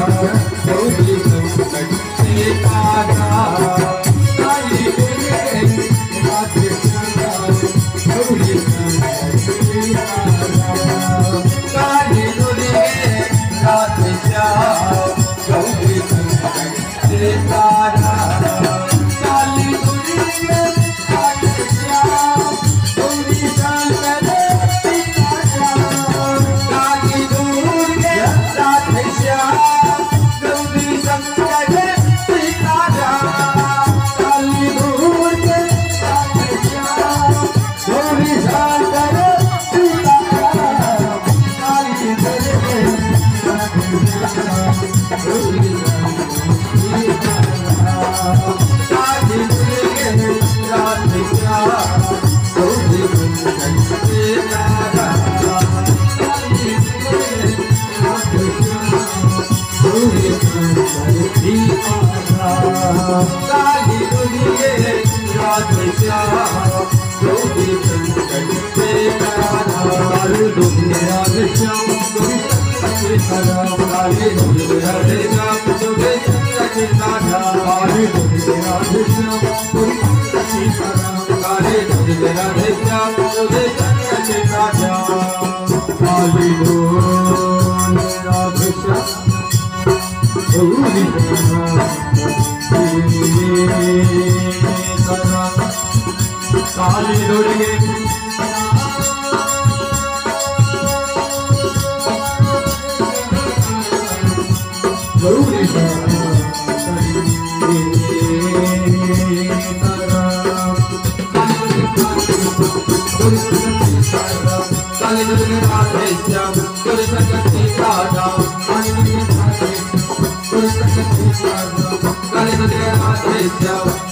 गौरी संकट से तारा काली दुर्गे राधे श्याम गौरी संकट से तारा काली दुर्गे राधे श्याम गौरी संकट से तारा काली दुर्गे राधे श्याम गौरी संकट से तारा काली दुर्गे राधे श्याम गौरी संकट से तारा काली दुर्गे राधे श्याम गौरी संकट से तारा काली दुर्गे राधे श्याम गौरी काली दुर्गे राधे श्याम गौरी संकट से तारा काली दुर्गे राधे श्याम गौरी संकट से तारा काली दुर्गे राधे श्याम गौरी संकट से तारा काली दुर्गे राधे श्याम गौरी संकट से तारा काली दुर्गे राधे श्याम गौरी संकट से तारा काली दुर्गे राधे श्याम गौरी संकट से तारा काली दुर्गे राधे श्याम गौरी संकट से तारा काली दुर्गे राधे श्याम गौरी काली दुर्गे गौरी काली दुर्गे राधे श्याम गौरी संकट से तारा काली दुर्गे राधे श्याम